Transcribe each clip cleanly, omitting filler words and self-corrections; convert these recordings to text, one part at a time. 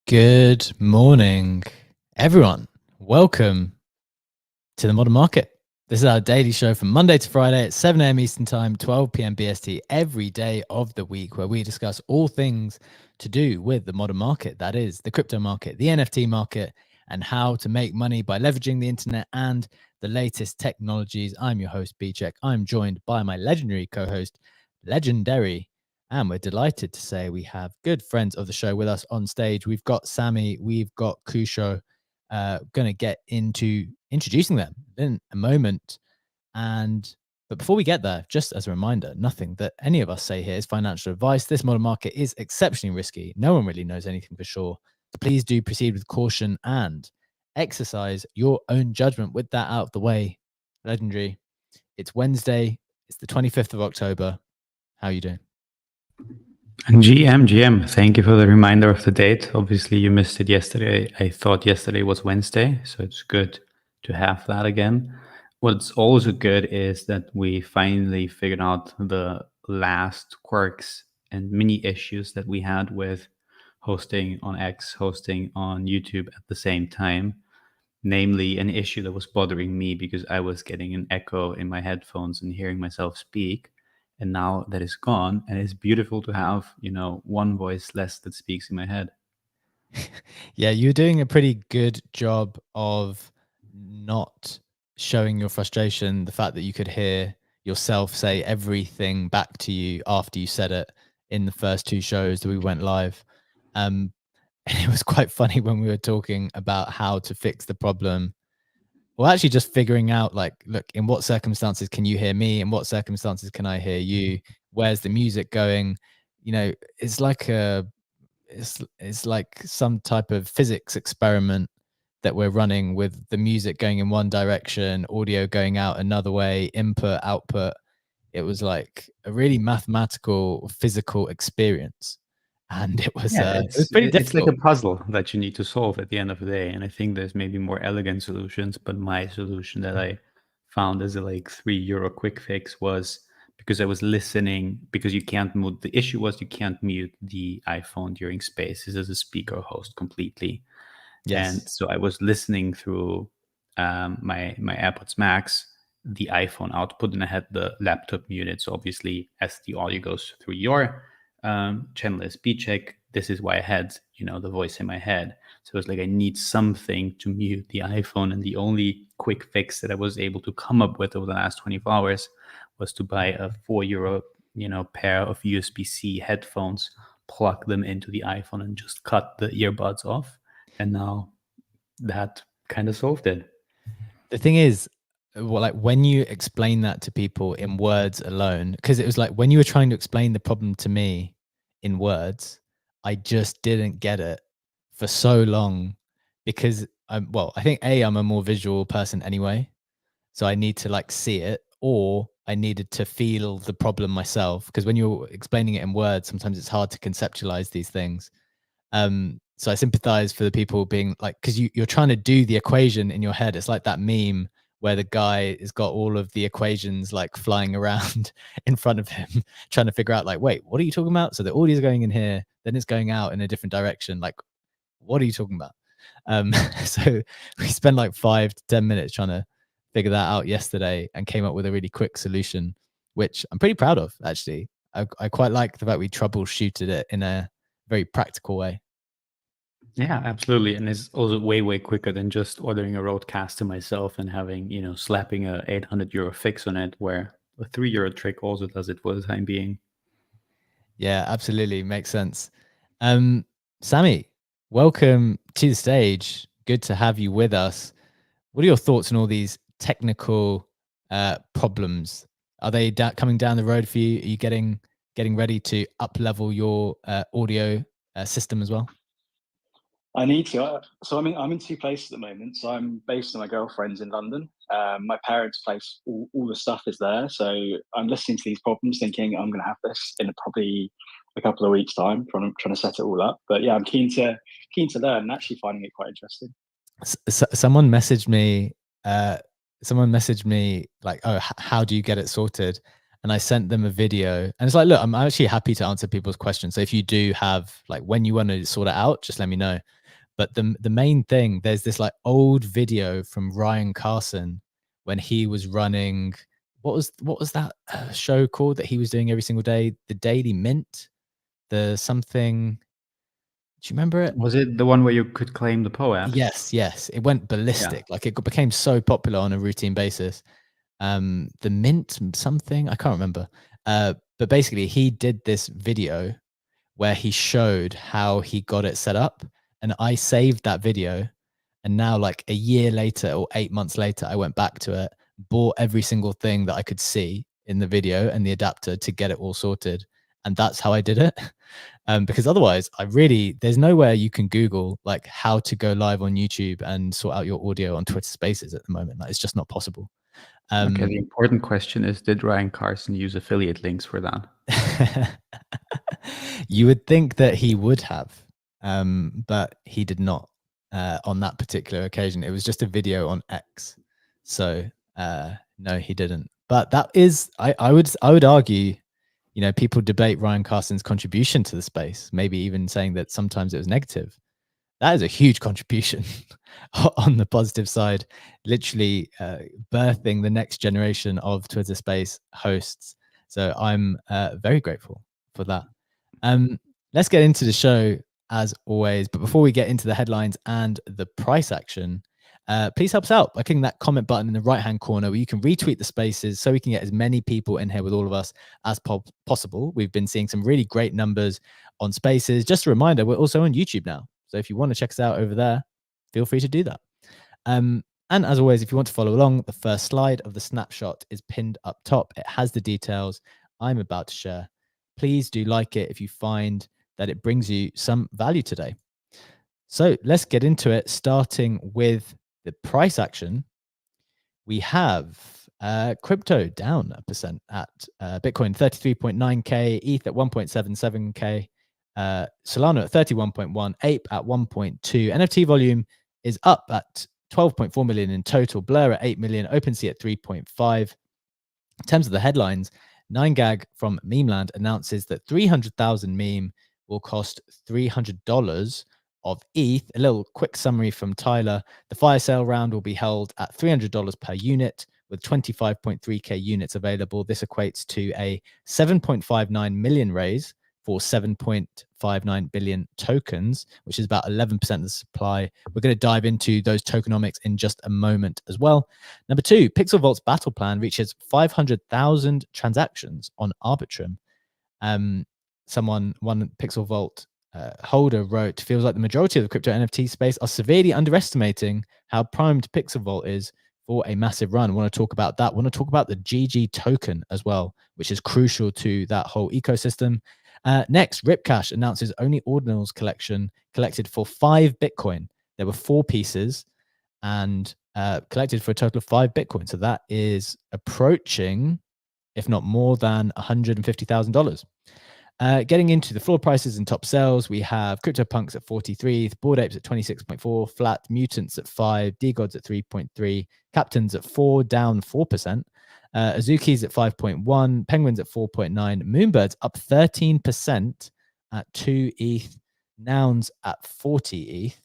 Good morning, everyone. Welcome to the Modern Market. This is our daily show from Monday to Friday at 7 a.m. Eastern Time, 12 p.m. BST, every day of the week, where we discuss all things to do with the modern market. That is the crypto market, the NFT market, and how to make money by leveraging the internet and the latest technologies. I'm your host, B-Check. I'm joined by my legendary co-host, Legendary. And we're delighted to say we have good friends of the show with us on stage. We've got Sammy, we've got Kusho. Going to get into introducing them in a moment. But before we get there, just as a reminder, nothing that any of us say here is financial advice. This modern market is exceptionally risky. No one really knows anything for sure. So please do proceed with caution and exercise your own judgment. With that out of the way, Legendary, it's Wednesday. It's the 25th of October. How are you doing? And GM, thank you for the reminder of the date. Obviously, you missed it yesterday. I thought yesterday was Wednesday, so it's good to have that again. What's also good is that we finally figured out the last quirks and mini issues that we had with hosting on X, hosting on YouTube at the same time. Namely, an issue that was bothering me because I was getting an echo in my headphones and hearing myself speak. And now that is gone, and it's beautiful to have, one voice less that speaks in my head. Yeah, you're doing a pretty good job of not showing your frustration. The fact that you could hear yourself say everything back to you after you said it in the first two shows that we went live. And it was quite funny when we were talking about how to fix the problem. Well, actually just figuring out, like, look, in what circumstances can you hear me? In what circumstances can I hear you? Where's the music going? It's like it's like some type of physics experiment that we're running, with the music going in one direction, audio going out another way, input, output. It was like a really mathematical, physical experience. And it was pretty difficult. It's like a puzzle that you need to solve at the end of the day. And I think there's maybe more elegant solutions, but my solution that I found as a €3 quick fix was because I was listening, because you can't mute. The issue was you can't mute the iPhone during Spaces as a speaker host completely. Yes. And so I was listening through my AirPods Max, the iPhone output, and I had the laptop muted. So obviously, as the audio goes through your channel as B-Check, this is why I had, the voice in my head. So it was like, I need something to mute the iPhone. And the only quick fix that I was able to come up with over the last 24 hours was to buy a €4, pair of USB-C headphones, plug them into the iPhone and just cut the earbuds off. And now that kind of solved it. The thing is, well, like when you explain that to people in words alone, because it was like when you were trying to explain the problem to me in words, I just didn't get it for so long, because I think I'm a more visual person anyway. So I need to like see it, or I needed to feel the problem myself. Because when you're explaining it in words, sometimes it's hard to conceptualize these things. So I sympathize for the people being like, because you're trying to do the equation in your head. It's like that meme where the guy has got all of the equations like flying around in front of him, trying to figure out like, wait, what are you talking about? So the audio is going in here, then it's going out in a different direction. Like, what are you talking about? So we spent like 5 to 10 minutes trying to figure that out yesterday and came up with a really quick solution, which I'm pretty proud of, actually. I quite like the fact we troubleshooted it in a very practical way. Yeah, absolutely. And it's also way, way quicker than just ordering a Rodecaster myself and having, slapping a €800 fix on it, where a €3 trick also does it for the time being. Yeah, absolutely. Makes sense. Sammy, welcome to the stage. Good to have you with us. What are your thoughts on all these technical problems? Are they coming down the road for you? Are you getting ready to up level your audio system as well? I need to. So I'm in two places at the moment. So I'm based on my girlfriend's in London. My parents' place, all the stuff is there. So I'm listening to these problems, thinking I'm going to have this in probably a couple of weeks' time. Trying to set it all up. But yeah, I'm keen to learn and actually finding it quite interesting. Someone messaged me. Someone messaged me like, "Oh, how do you get it sorted?" And I sent them a video, and it's like, look, I'm actually happy to answer people's questions. So if you do have like when you want to sort it out, just let me know. But the main thing, there's this like old video from Ryan Carson when he was running. What was that show called that he was doing every single day? The Daily Mint, the something. Do you remember it? Was it the one where you could claim the POAPs? Yes. It went ballistic. Like it became so popular on a routine basis. The Mint something, I can't remember. But basically he did this video where he showed how he got it set up, and I saved that video. And now, like a year later or 8 months later, I went back to it, bought every single thing that I could see in the video and the adapter to get it all sorted. And that's how I did it. Because otherwise, there's nowhere you can Google like how to go live on YouTube and sort out your audio on Twitter Spaces at the moment. Like, it's just not possible. Okay, the important question is, did Ryan Carson use affiliate links for that? You would think that he would have, but he did not on that particular occasion. It was just a video on X. So no, he didn't. But that is, I would argue, people debate Ryan Carson's contribution to the space, maybe even saying that sometimes it was negative. That is a huge contribution on the positive side, literally birthing the next generation of Twitter Space hosts. So I'm very grateful for that. Let's get into the show as always. But before we get into the headlines and the price action, please help us out by clicking that comment button in the right-hand corner where you can retweet the spaces so we can get as many people in here with all of us as possible. We've been seeing some really great numbers on spaces. Just a reminder, we're also on YouTube now. So if you want to check us out over there, feel free to do that. And as always, if you want to follow along, the first slide of the snapshot is pinned up top. It has the details I'm about to share. Please do like it if you find that it brings you some value today. So let's get into it, starting with the price action. We have crypto down 1% at Bitcoin 33.9K, ETH at 1.77K, Solana at 31.1, Ape at 1.2. NFT volume is up at 12.4 million in total, Blur at 8 million, OpenSea at 3.5. In terms of the headlines, 9gag from Memeland announces that 300,000 meme will cost $300 of ETH. A little quick summary from Tyler. The fire sale round will be held at $300 per unit with 25.3K units available. This equates to a 7.59 million raise for 7.59 billion tokens, which is about 11% of the supply. We're going to dive into those tokenomics in just a moment as well. Number two, Pixel Vault's battle plan reaches 500,000 transactions on Arbitrum. One Pixel Vault holder wrote, feels like the majority of the crypto NFT space are severely underestimating how primed Pixel Vault is for a massive run. I want to talk about that. I want to talk about the GG token as well, which is crucial to that whole ecosystem. Next, Ripcash announces only ordinals collection collected for 5 Bitcoin. There were 4 pieces and collected for a total of 5 Bitcoin. So that is approaching, if not more than, $150,000. Getting into the floor prices and top sales, we have CryptoPunks at 43, Bored Apes at 26.4, Flat Mutants at 5, DGods at 3.3, Captains at 4, down 4%, Azuki's at 5.1, Penguins at 4.9, Moonbirds up 13% at 2 ETH, Nouns at 40 ETH.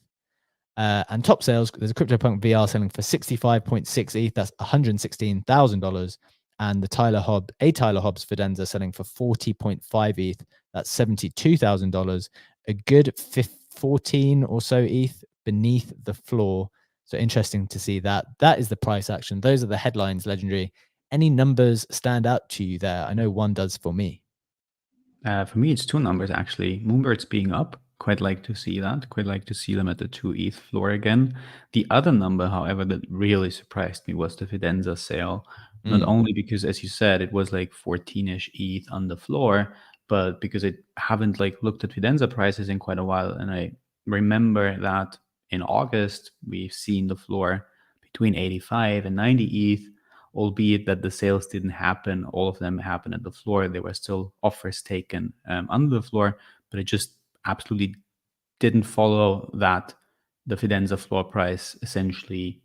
And top sales, there's a CryptoPunk VR selling for 65.6 ETH, that's $116,000. And the Tyler Hobbs Fidenza selling for 40.5 ETH, that's $72,000. A good 14 or so ETH beneath the floor. So interesting to see that. That is the price action. Those are the headlines, Legendary. Any numbers stand out to you there? I know one does for me. For me, it's 2 numbers, actually. Moonbirds being up. Quite like to see that. Quite like to see them at the 2 ETH floor again. The other number, however, that really surprised me was the Fidenza sale. Not only because, as you said, it was like 14-ish ETH on the floor, but because I haven't looked at Fidenza prices in quite a while. And I remember that in August, we've seen the floor between 85 and 90 ETH, albeit that the sales didn't happen. All of them happened at the floor. There were still offers taken under the floor, but it just absolutely didn't follow that the Fidenza floor price essentially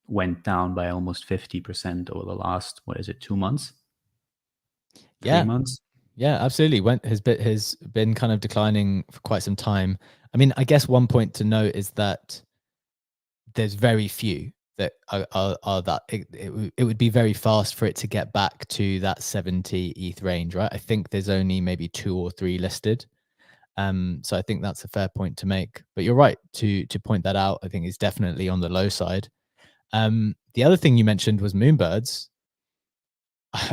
went down by almost 50% over the last, 2 months? 3 months? Yeah, absolutely. Has been kind of declining for quite some time. I mean, I guess one point to note is that there's very few that are that it would be very fast for it to get back to that 70 ETH range, right? I think there's only maybe 2 or 3 listed. So I think that's a fair point to make. But you're right to point that out. I think it's definitely on the low side. The other thing you mentioned was Moonbirds.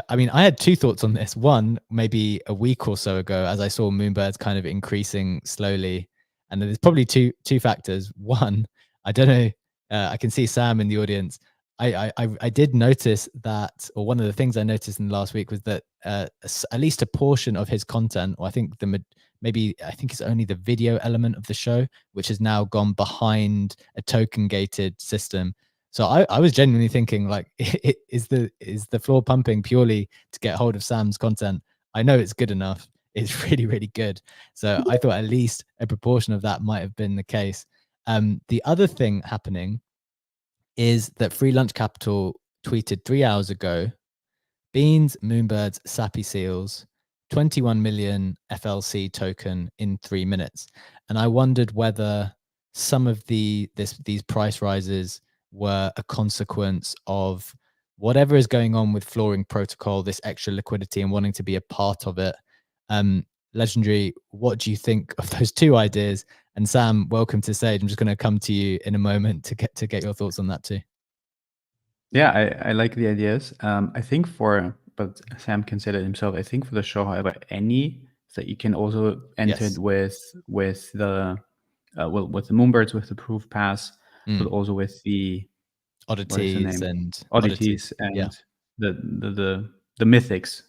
I mean, I had 2 thoughts on this. One, maybe a week or so ago, as I saw Moonbirds kind of increasing slowly, and there's probably two factors. One, I don't know. I can see Sam in the audience. I did notice that, or one of the things I noticed in the last week was that at least a portion of his content, or I think I think it's only the video element of the show, which has now gone behind a token gated system. So I was genuinely thinking, like, is the floor pumping purely to get hold of Sam's content? I know it's good enough. It's really, really good. So I thought at least a proportion of that might have been the case. The other thing happening is that Free Lunch Capital tweeted 3 hours ago, Beans, Moonbirds, Sappy Seals, 21 million FLC token in 3 minutes. And I wondered whether some of these price rises were a consequence of whatever is going on with Flooring Protocol, this extra liquidity and wanting to be a part of it. Legendary, what do you think of those 2 ideas? And Sam, welcome to the stage. I'm just going to come to you in a moment to get your thoughts on that too. Yeah, I like the ideas. I think but Sam can say that himself. I think for the show, however, any that you can also enter it with the with the Moonbirds, with the Proof Pass, but also with the oddities and yeah. the mythics.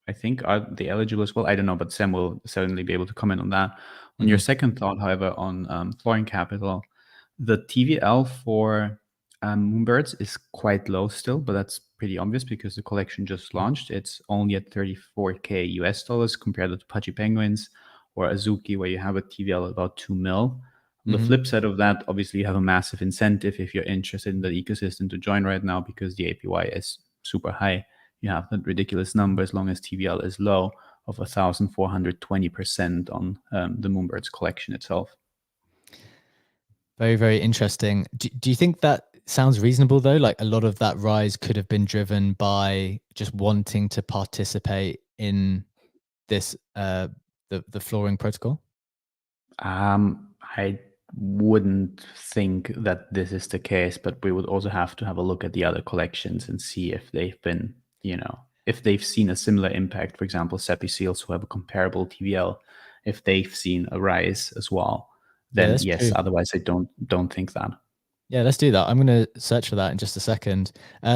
I think are they eligible as well? I don't know, but Sam will certainly be able to comment on that. On your second thought, however, on Flooring Capital, the TVL for Moonbirds is quite low still, but that's pretty obvious because the collection just launched. It's only at $34K US compared to Pudgy Penguins or Azuki, where you have a TVL about 2 mil. On the flip side of that, obviously you have a massive incentive if you're interested in the ecosystem to join right now, because the APY is super high. You have that ridiculous number as long as TVL is low of 1,420% on the Moonbirds collection itself. Very, very interesting. Do you think that sounds reasonable though? Like a lot of that rise could have been driven by just wanting to participate in this the Flooring Protocol? I wouldn't think that this is the case, but we would also have to have a look at the other collections and see if they've been, if they've seen a similar impact. For example, Sappy Seals, who have a comparable TVL, if they've seen a rise as well, then yes. True. Otherwise, I don't think that. Yeah, let's do that. I'm going to search for that in just a second.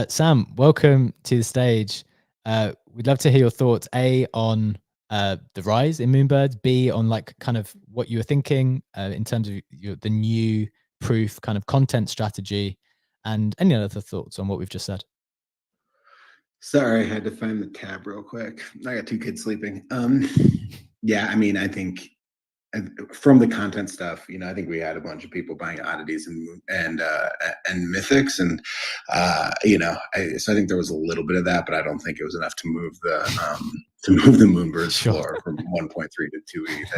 Sam, welcome to the stage. We'd love to hear your thoughts, A, on the rise in Moonbirds, B, on like kind of what you were thinking in terms of the new Proof kind of content strategy, and any other thoughts on what we've just said. Sorry, I had to find the tab real quick. I got 2 kids sleeping. Yeah, I mean, I think from the content stuff, I think we had a bunch of people buying oddities and mythics, and so I think there was a little bit of that, but I don't think it was enough to move the Moonbirds floor from 1.3 to 2 ETH.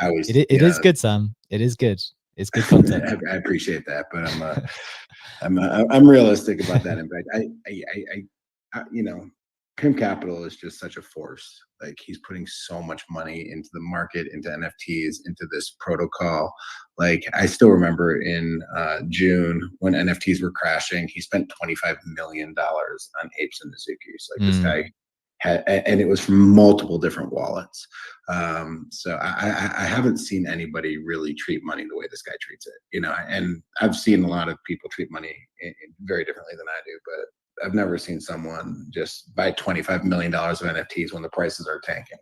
I think it is good, Sam. It is good. It's good content. I appreciate that, but I'm realistic about that impact. Pimp Capital is just such a force. Like, he's putting so much money into the market, into NFTs, into this protocol. Like, I still remember in June when NFTs were crashing, he spent $25 million on Apes and Azukis. Like, this guy had, and it was from multiple different wallets. So I haven't seen anybody really treat money the way this guy treats it. And I've seen a lot of people treat money very differently than I do, but I've never seen someone just buy $25 million of NFTs when the prices are tanking.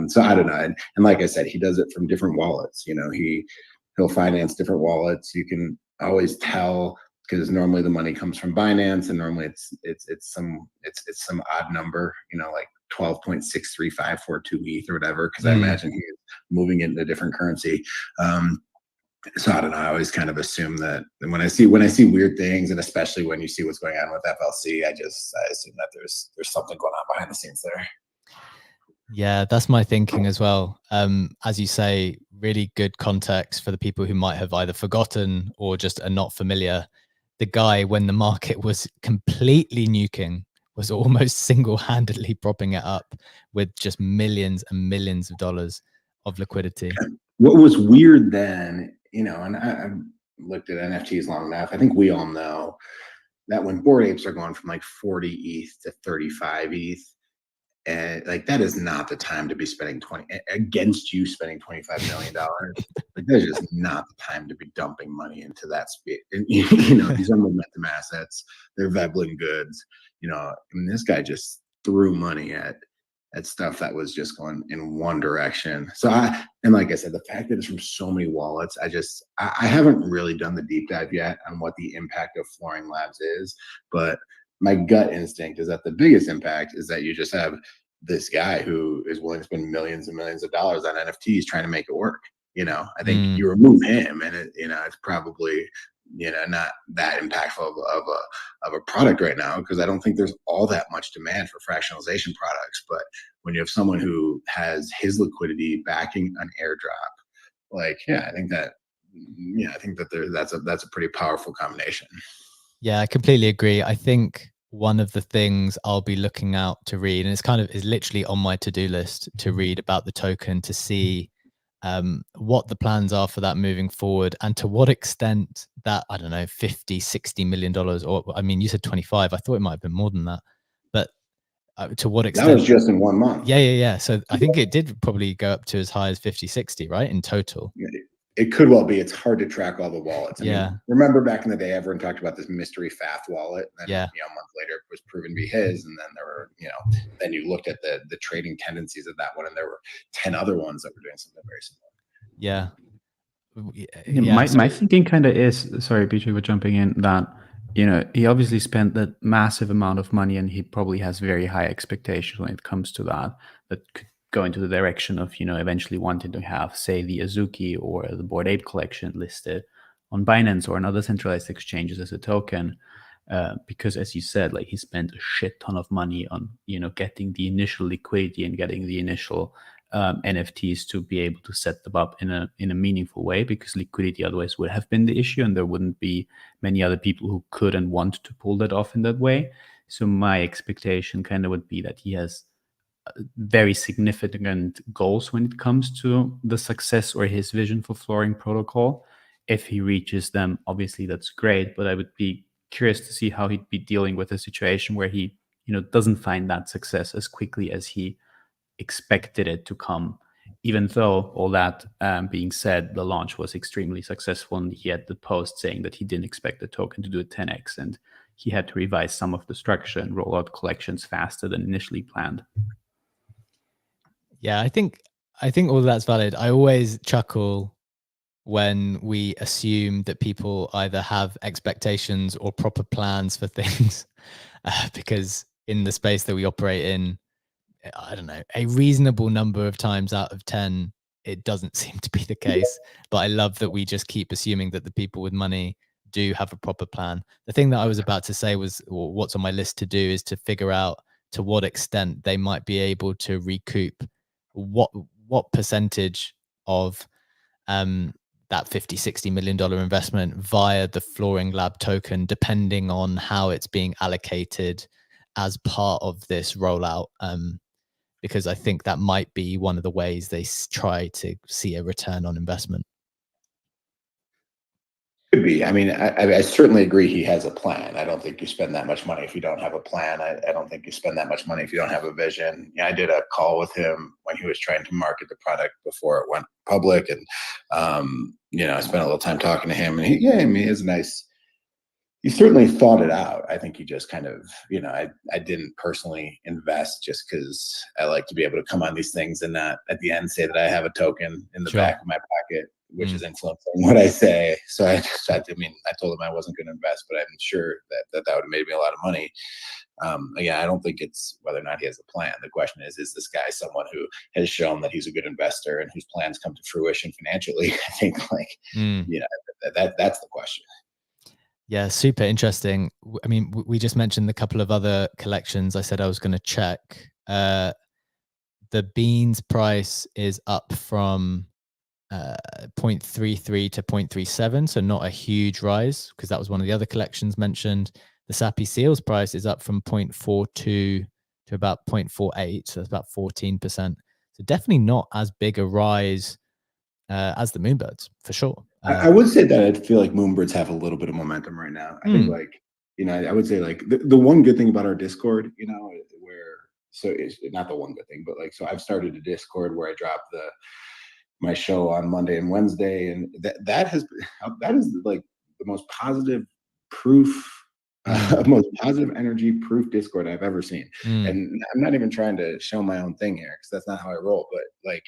So I don't know. And like I said, he does it from different wallets. He'll finance different wallets. You can always tell, because normally the money comes from Binance, and normally it's some odd number, like 12.63542 ETH or whatever, because I imagine he's moving it into a different currency. So I don't know. I always kind of assume that when I see weird things, and especially when you see what's going on with FLC, I assume that there's something going on behind the scenes there. Yeah, that's my thinking as well. As you say, really good context for the people who might have either forgotten or just are not familiar. The guy, when the market was completely nuking, was almost single-handedly propping it up with just millions and millions of dollars of liquidity. What was weird then, and I've looked at NFTs long enough. I think we all know that when Bored Apes are going from like 40 ETH to 35 ETH, and like that is not the time to be spending against you spending $25 million. Like that's just not the time to be dumping money into that speed. And, these are momentum assets. They're Veblen goods. This guy just threw money at stuff that was just going in one direction. So like I said, the fact that it's from so many wallets, I haven't really done the deep dive yet on what the impact of Flooring Labs is, but my gut instinct is that the biggest impact is that you just have this guy who is willing to spend millions and millions of dollars on NFTs trying to make it work. I think you remove him and it's probably, not that impactful of a product right now, because I don't think there's all that much demand for fractionalization products. But when you have someone who has his liquidity backing an airdrop, I think that that's a pretty powerful combination. Yeah, I completely agree. I think one of the things I'll be looking out to read, and is literally on my to-do list to read about the token, to see what the plans are for that moving forward, and to what extent that, I don't know, $50-60 million, or I mean, you said 25, I thought it might have been more than that, but to what extent that was just in 1 month. Yeah. So I think it did probably go up to as high as 50-60, right, in total. It could well be. It's hard to track all the wallets. I mean, remember back in the day, everyone talked about this mystery FAF wallet. And then, a month later, it was proven to be his. And then there were, then you looked at the trading tendencies of that one, and there were 10 other ones that were doing something very similar. My thinking kind of is, sorry, BJ, for jumping in, that he obviously spent that massive amount of money, and he probably has very high expectations when it comes to that could go into the direction of, eventually wanting to have, say, the Azuki or the Bored Ape collection listed on Binance or on other centralized exchanges as a token. Because as you said, he spent a shit ton of money on, getting the initial liquidity and getting the initial NFTs to be able to set them up in a meaningful way, because liquidity otherwise would have been the issue, and there wouldn't be many other people who could and want to pull that off in that way. So my expectation kind of would be that he has very significant goals when it comes to the success or his vision for Flooring Protocol. If he reaches them, obviously that's great, but I would be curious to see how he'd be dealing with a situation where he, doesn't find that success as quickly as he expected it to come. Even though, all that being said, the launch was extremely successful, and he had the post saying that he didn't expect the token to do a 10x, and he had to revise some of the structure and roll out collections faster than initially planned. Yeah, I think all of that's valid. I always chuckle when we assume that people either have expectations or proper plans for things, because in the space that we operate in, I don't know, a reasonable number of times out of 10, it doesn't seem to be the case. But I love that we just keep assuming that the people with money do have a proper plan. The thing that I was about to say was, or what's on my list to do, is to figure out to what extent they might be able to recoup what percentage of that $50-60 million investment via the Flooring Lab token, depending on how it's being allocated as part of this rollout. Because I think that might be one of the ways they try to see a return on investment. Could be. I mean, I certainly agree he has a plan. I don't think you spend that much money if you don't have a plan. I don't think you spend that much money if you don't have a vision. I did a call with him when he was trying to market the product before it went public. And, I spent a little time talking to him, and he is nice. He certainly thought it out. I think he just kind of, I didn't personally invest just because I like to be able to come on these things and not at the end say that I have a token in the back of my pocket, which is influencing what I say. So I told him I wasn't going to invest, but I'm sure that would have made me a lot of money. Again, I don't think it's whether or not he has a plan. The question is this guy someone who has shown that he's a good investor and whose plans come to fruition financially? I think that's the question. Yeah, super interesting. I mean, we just mentioned a couple of other collections. I said I was going to check. The beans price is up from 0.33 to 0.37, so not a huge rise, because that was one of the other collections mentioned. The Sappy Seals price is up from 0.42 to about 0.48, so that's about 14%. So definitely not as big a rise as the Moonbirds, for sure. I would say that I feel like Moonbirds have a little bit of momentum right now. I think like, I would say like the one good thing about our Discord, so it's not the one good thing, but like, so I've started a Discord where I drop my show on Monday and Wednesday, and that is like the most positive proof, most positive energy proof Discord I've ever seen. And I'm not even trying to show my own thing here, because that's not how I roll. But like,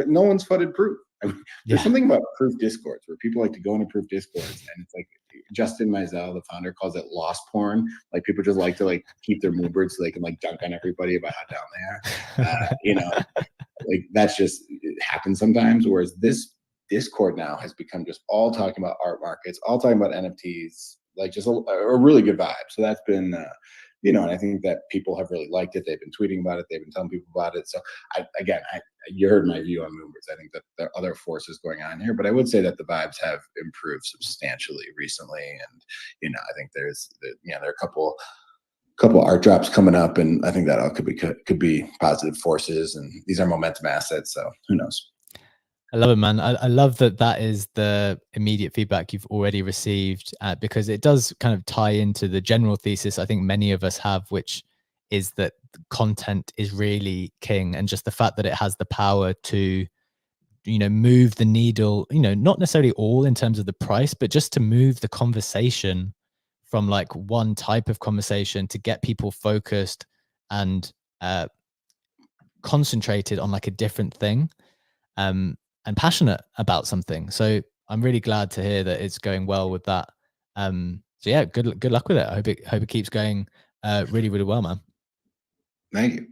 no one's fudded proof. I mean, there's something about proof Discords where people like to go into proof Discords, and it's like Justin Mizell, the founder, calls it lost porn. Like, people just like to like keep their Moonbirds so they can like dunk on everybody about how down they are. Like, that's just, it happens sometimes. Whereas this Discord now has become just all talking about art markets, all talking about NFTs, like just a really good vibe. So that's been, and I think that people have really liked it. They've been tweeting about it. They've been telling people about it. So you heard my view on Moonbirds. I think that there are other forces going on here, but I would say that the vibes have improved substantially recently. And, I think there are a couple art drops coming up, and I think that all could be positive forces, and these are momentum assets. So who knows? I love it, man. I love that is the immediate feedback you've already received, because it does kind of tie into the general thesis I think many of us have, which is that content is really king, and just the fact that it has the power to, move the needle, not necessarily all in terms of the price, but just to move the conversation from like one type of conversation to get people focused and concentrated on like a different thing. And passionate about something. So I'm really glad to hear that it's going well with that. So yeah, good luck with it. I hope it keeps going really, really well, man. Thank you.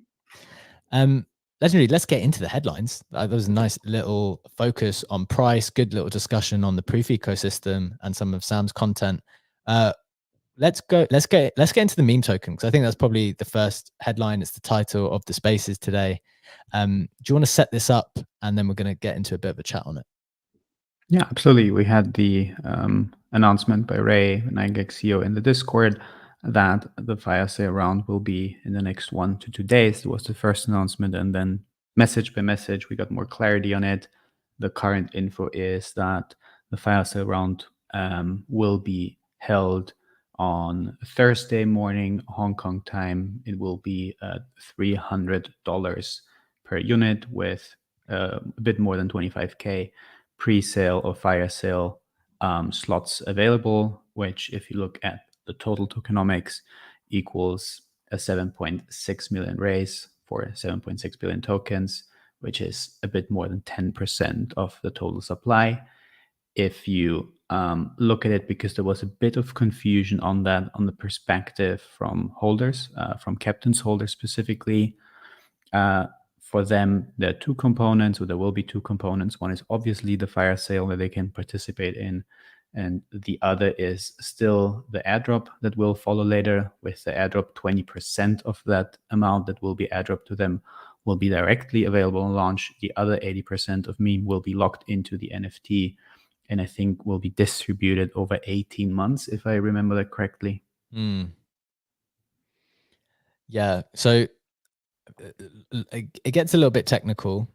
Legendary, let's get into the headlines. There was a nice little focus on price, good little discussion on the proof ecosystem and some of Sam's content. Let's get into the meme token, because I think that's probably the first headline. It's the title of the spaces today. Do you want to set this up, and then we're going to get into a bit of a chat on it? Yeah, absolutely. We had the announcement by Ray, 9gag CEO, in the Discord that the fire sale round will be in the next 1 to 2 days. It was the first announcement, and then message by message, we got more clarity on it. The current info is that the fire sale round will be held on Thursday morning, Hong Kong time. It will be $300 per unit, with a bit more than 25K pre-sale or fire sale slots available, which, if you look at the total tokenomics, equals a 7.6 million raise for 7.6 billion tokens, which is a bit more than 10% of the total supply. If you look at it, because there was a bit of confusion on that, on the perspective from holders, from Captain's holders specifically, for them, there are two components, or there will be two components. One is obviously the fire sale that they can participate in, and the other is still the airdrop that will follow later. With the airdrop, 20% of that amount that will be airdropped to them will be directly available on launch. The other 80% of meme will be locked into the NFT, and I think will be distributed over 18 months, if I remember that correctly. Yeah, so it gets a little bit technical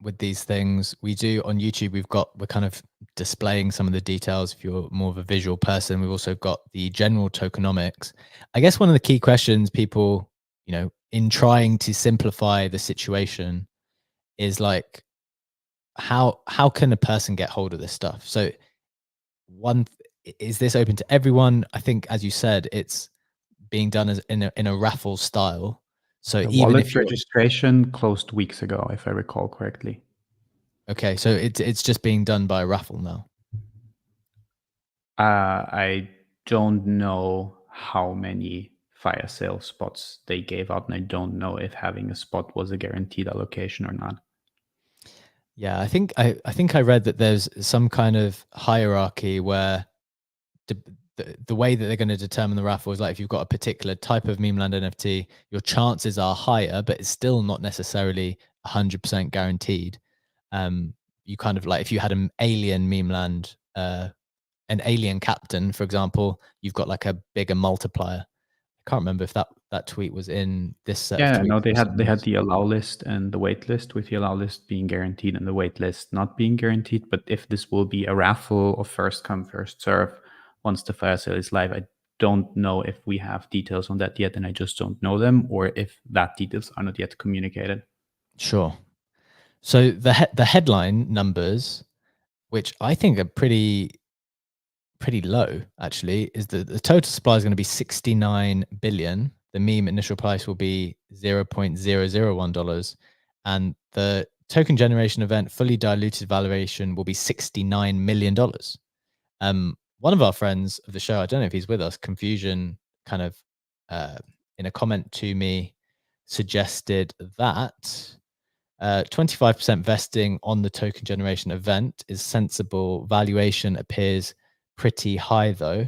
with these things. We do on YouTube, we're kind of displaying some of the details if you're more of a visual person. We've also got the general tokenomics. I guess one of the key questions people, in trying to simplify the situation, is like, how can a person get hold of this stuff? So is this open to everyone? I think, as you said, it's being done as in a raffle style. So the even wallet if registration closed weeks ago, if I recall correctly. Okay, so it's just being done by raffle now. I don't know how many fire sale spots they gave out, and I don't know if having a spot was a guaranteed allocation or not. Yeah, I think I read that there's some kind of hierarchy where the way that they're going to determine the raffle is like, if you've got a particular type of Memeland NFT, your chances are higher, but it's still not necessarily 100% guaranteed. you kind of like, if you had an alien meme land, an alien captain, for example, you've got like a bigger multiplier. I can't remember if that tweet was in this set. Yeah, of tweets no, they or had somewhere else. the allow list and the wait list, with the allow list being guaranteed and the wait list not being guaranteed. But if this will be a raffle of first come, first serve once the fire sale is live, I don't know if we have details on that yet, and I just don't know them, or if that details are not yet communicated. Sure. So the headline numbers, which I think are pretty low actually, is the total supply is going to be 69 billion. The meme initial price will be $0.001, and the token generation event fully diluted valuation will be $69 million. One of our friends of the show, I don't know if he's with us, Confusion, kind of in a comment to me suggested that 25% vesting on the token generation event is sensible. Valuation appears pretty high though.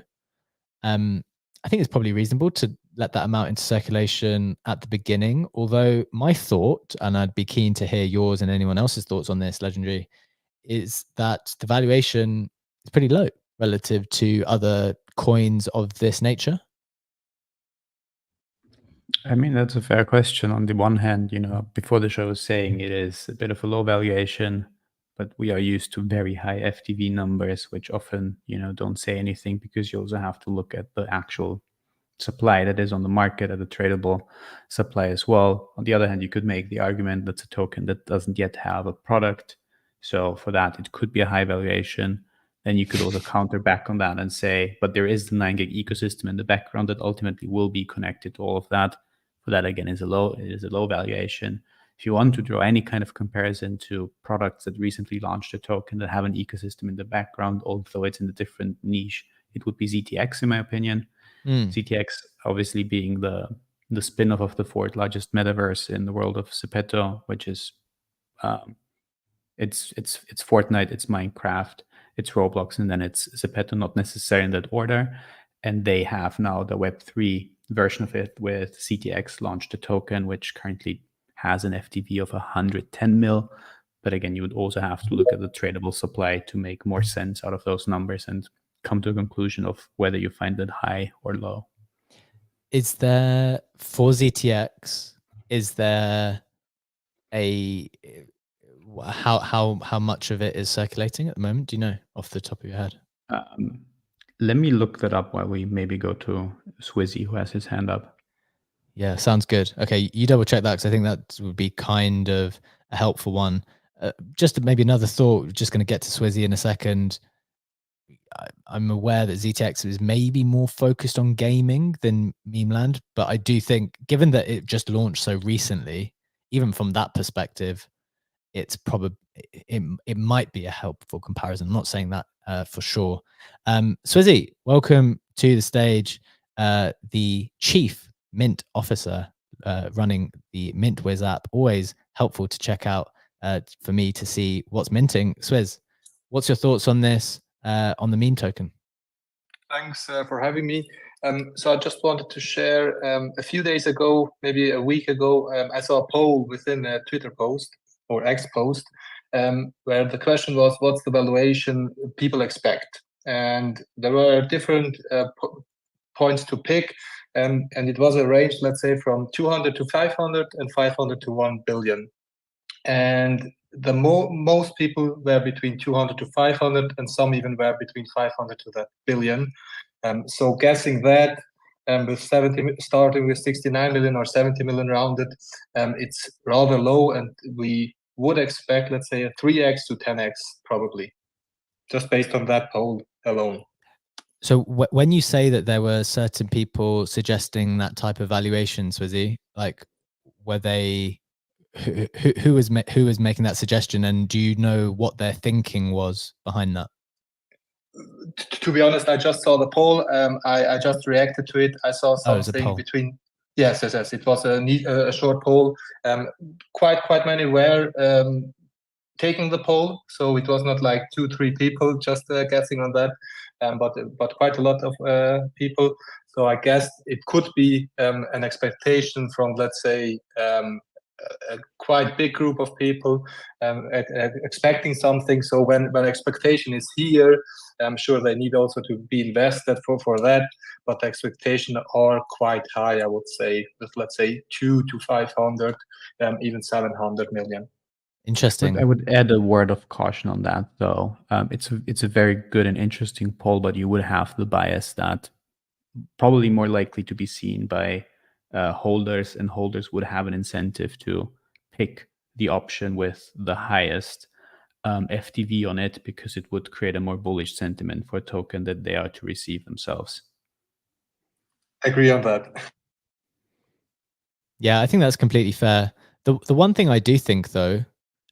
I think it's probably reasonable to let that amount into circulation at the beginning, although my thought, and I'd be keen to hear yours and anyone else's thoughts on this, Legendary, is that the valuation is pretty low relative to other coins of this nature. I mean, that's a fair question. On the one hand, before the show was saying it is a bit of a low valuation, but we are used to very high FTV numbers, which often, don't say anything, because you also have to look at the actual supply that is on the market, at the tradable supply as well. On the other hand, you could make the argument that's a token that doesn't yet have a product. So for that, it could be a high valuation. Then you could also counter back on that and say, but there is the 9gag ecosystem in the background that ultimately will be connected to all of that. For that, again, it is a low valuation. If you want to draw any kind of comparison to products that recently launched a token that have an ecosystem in the background, although it's in a different niche, it would be ZTX, in my opinion. ZTX obviously being the spin-off of the fourth largest metaverse in the world of Zepeto, which is it's Fortnite, it's Minecraft, it's Roblox, and then it's Zepeto, not necessarily in that order. And they have now the Web3 version of it with ZTX launched a token which currently has an FTV of 110 mil. But again, you would also have to look at the tradable supply to make more sense out of those numbers and come to a conclusion of whether you find it high or low. Is there, for ZTX, is there a how much of it is circulating at the moment? Do you know off the top of your head? Let me look that up while we maybe go to Swizzy, who has his hand up. Yeah, sounds good. Okay, you double check that, because I think that would be kind of a helpful one. Just maybe another thought, just going to get to Swizzy in a second. I'm aware that ZTX is maybe more focused on gaming than Memeland, but I do think, given that it just launched so recently, even from that perspective, it's probably it might be a helpful comparison. I'm not saying that for sure. Swizzy, welcome to the stage. The Chief Mint Officer running the MintWiz app. Always helpful to check out for me to see what's minting. Swizz, what's your thoughts on this, on the meme token? Thanks for having me. So I just wanted to share, a few days ago, maybe a week ago, I saw a poll within a Twitter post or X post, where the question was, what's the valuation people expect? And there were different points to pick, and it was a range, let's say, from 200 to 500 and 500 to 1 billion. And the most people were between 200 to 500, and some even were between 500 to that billion. So guessing that, with starting with 69 million or 70 million rounded, it's rather low, and we would expect, let's say, a 3x to 10x probably, just based on that poll alone. So when you say that there were certain people suggesting that type of valuation, Swizzy, like, were they who was making that suggestion, and do you know what their thinking was behind that? To be honest, I just saw the poll. I just reacted to it. I saw something between. Yes. It was a short poll. Quite many were taking the poll, so it was not like 2-3 people just guessing on that, but quite a lot of people. So I guess it could be an expectation from, let's say, a quite big group of people expecting something. So when expectation is here, I'm sure they need also to be invested for that. But the expectations are quite high, I would say, with let's say 2 to 500, even 700 million. Interesting. I would add a word of caution on that, though. It's a very good and interesting poll, but you would have the bias that probably more likely to be seen by holders, and holders would have an incentive to pick the option with the highest FTV on it, because it would create a more bullish sentiment for a token that they are to receive themselves. Agree on that. Yeah, I think that's completely fair. The one thing I do think, though,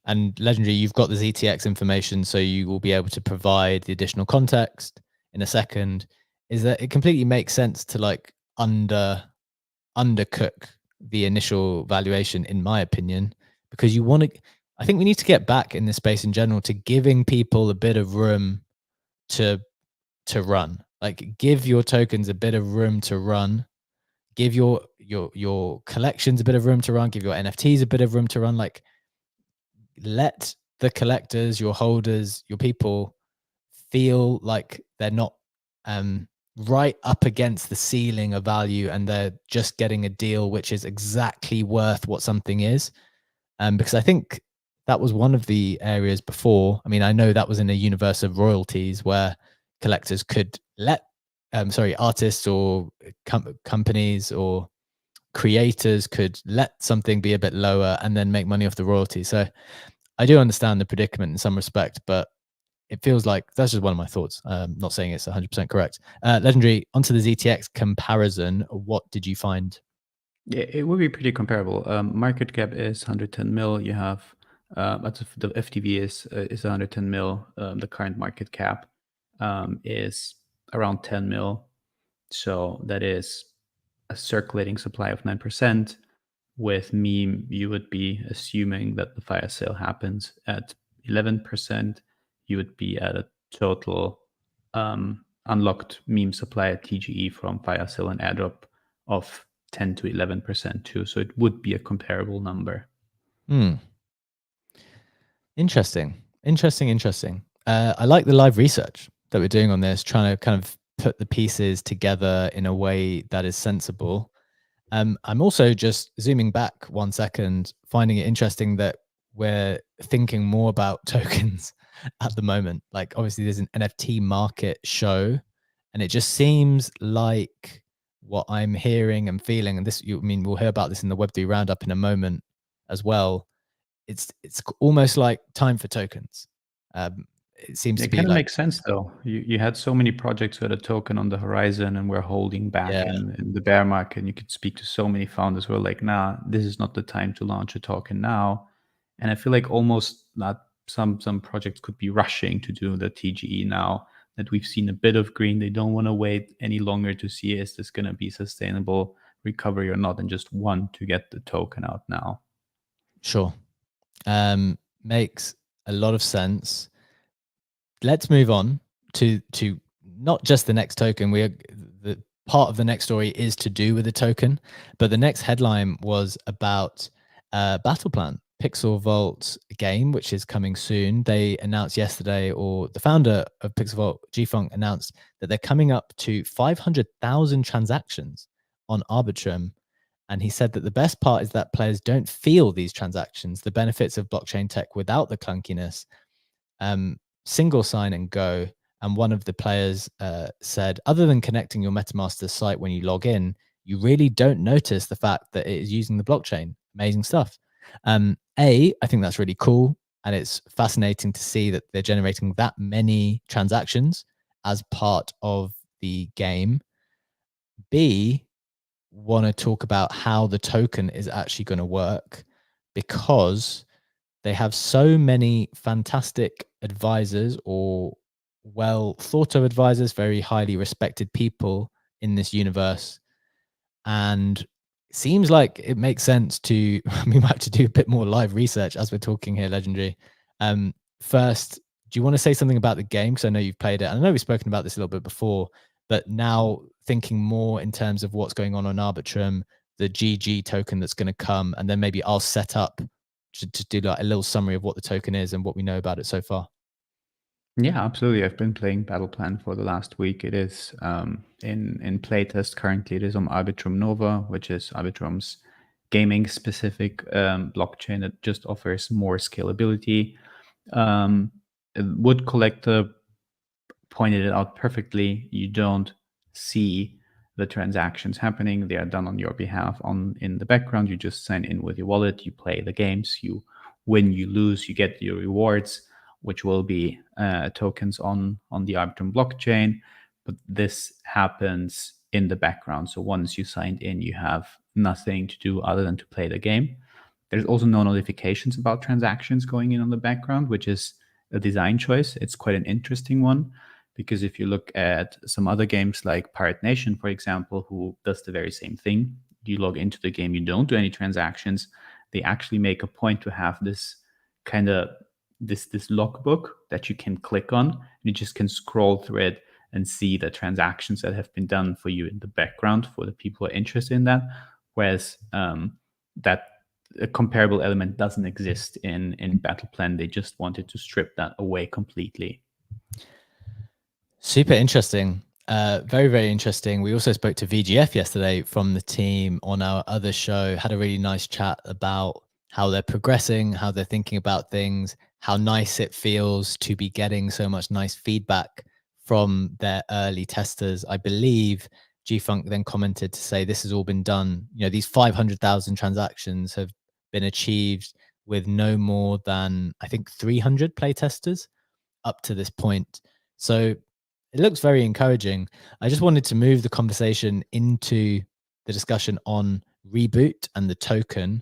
and Legendary, you've got the ZTX information, so you will be able to provide the additional context in a second, is that it completely makes sense to like undercook the initial valuation, in my opinion, because you want to, I think we need to get back in this space in general to giving people a bit of room to run. Like, give your tokens a bit of room to run. Give your collections a bit of room to run. Give your NFTs a bit of room to run. Like, let the collectors, your holders, your people feel like they're not right up against the ceiling of value, and they're just getting a deal which is exactly worth what something is. Because I think that was one of the areas before. I mean, I know that was in a universe of royalties where collectors could let artists or companies or creators could let something be a bit lower and then make money off the royalty. So I do understand the predicament in some respect, but it feels like that's just one of my thoughts. Not saying it's 100% correct. Legendary, onto the ZTX comparison. What did you find? Yeah, it would be pretty comparable. Market cap is 110 mil. You have the FTV is 110 mil. The current market cap is around 10 mil. So that is a circulating supply of 9%. With meme, you would be assuming that the fire sale happens at 11%. You would be at a total unlocked meme supply at TGE from fire sale and airdrop of 10 to 11% too. So it would be a comparable number. Interesting. I like the live research that we're doing on this, trying to kind of put the pieces together in a way that is sensible. I'm also just zooming back 1 second, finding it interesting that we're thinking more about tokens at the moment. Like, obviously there's an NFT market show, and it just seems like what I'm hearing and feeling, and this, I mean, we'll hear about this in the Web3 roundup in a moment as well. It's almost like time for tokens. It seems to be kind of like, makes sense though. You had so many projects with a token on the horizon, and we're holding back in the bear market. And you could speak to so many founders who are like, nah, this is not the time to launch a token now. And I feel like almost not some projects could be rushing to do the TGE now that we've seen a bit of green. They don't want to wait any longer to see, is this going to be sustainable recovery or not, and just want to get the token out now. Sure. Makes a lot of sense. Let's move on to not just the next token. The part of the next story is to do with the token, but the next headline was about Battle Plan, Pixel Vault game, which is coming soon. They announced yesterday, or the founder of Pixel Vault, G-Funk, announced that they're coming up to 500,000 transactions on Arbitrum. And he said that the best part is that players don't feel these transactions, the benefits of blockchain tech without the clunkiness. Single sign and go. And one of the players said, other than connecting your MetaMaster site when you log in, you really don't notice the fact that it is using the blockchain. Amazing stuff. I think that's really cool. And it's fascinating to see that they're generating that many transactions as part of the game. B, want to talk about how the token is actually going to work, because they have so many fantastic advisors, or well thought of advisors, very highly respected people in this universe. And it seems like it makes sense to, we might have to do a bit more live research as we're talking here, Legendary. First, do you want to say something about the game? Because I know you've played it. I know we've spoken about this a little bit before, but now thinking more in terms of what's going on Arbitrum, the GG token that's going to come, and then maybe I'll set up to do like a little summary of what the token is and what we know about it so far. Yeah, absolutely. I've been playing Battle Plan for the last week. It is in playtest currently. It is on Arbitrum Nova, which is Arbitrum's gaming specific blockchain that just offers more scalability. Wood Collector pointed it out perfectly. You don't see the transactions happening. They are done on your behalf in the background. You just sign in with your wallet, you play the games, you win, you lose, you get your rewards, which will be tokens on the Arbitrum blockchain. But this happens in the background. So once you signed in, you have nothing to do other than to play the game. There's also no notifications about transactions going in on the background, which is a design choice. It's quite an interesting one, because if you look at some other games like Pirate Nation, for example, who does the very same thing, you log into the game, you don't do any transactions. They actually make a point to have this kind of this logbook that you can click on, and you just can scroll through it and see the transactions that have been done for you in the background for the people who are interested in that. Whereas that a comparable element doesn't exist in Battle Plan. They just wanted to strip that away completely. Super interesting. Very, very interesting. We also spoke to VGF yesterday from the team on our other show, had a really nice chat about how they're progressing, how they're thinking about things, how nice it feels to be getting so much nice feedback from their early testers. I believe G-Funk then commented to say this has all been done. You know, these 500,000 transactions have been achieved with no more than, I think, 300 play testers up to this point. So it looks very encouraging. I just wanted to move the conversation into the discussion on Reboot and the token.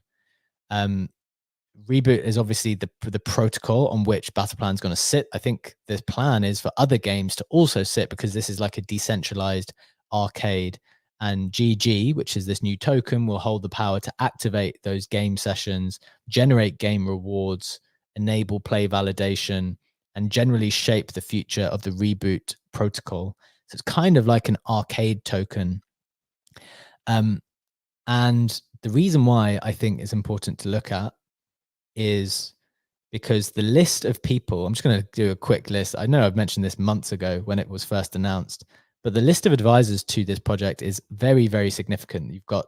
Reboot is obviously the protocol on which Battle Plan is going to sit. I think the plan is for other games to also sit, because this is like a decentralized arcade. And GG, which is this new token, will hold the power to activate those game sessions, generate game rewards, enable play validation, and generally shape the future of the Reboot protocol. So it's kind of like an arcade token. And the reason why I think it's important to look at is because the list of people, I'm just going to do a quick list. I know I've mentioned this months ago when it was first announced, but the list of advisors to this project is very, very significant. You've got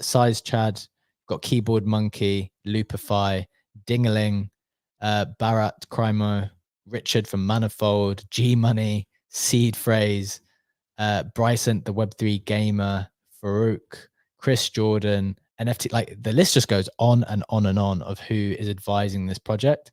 Size Chad, you've got Keyboard Monkey, Loopify, Dingaling, Bharat Crimo, Richard from Manifold, G Money, Seed Phrase, Bryson, the Web3 gamer, Farouk, Chris Jordan, NFT. Like the list just goes on and on and on of who is advising this project.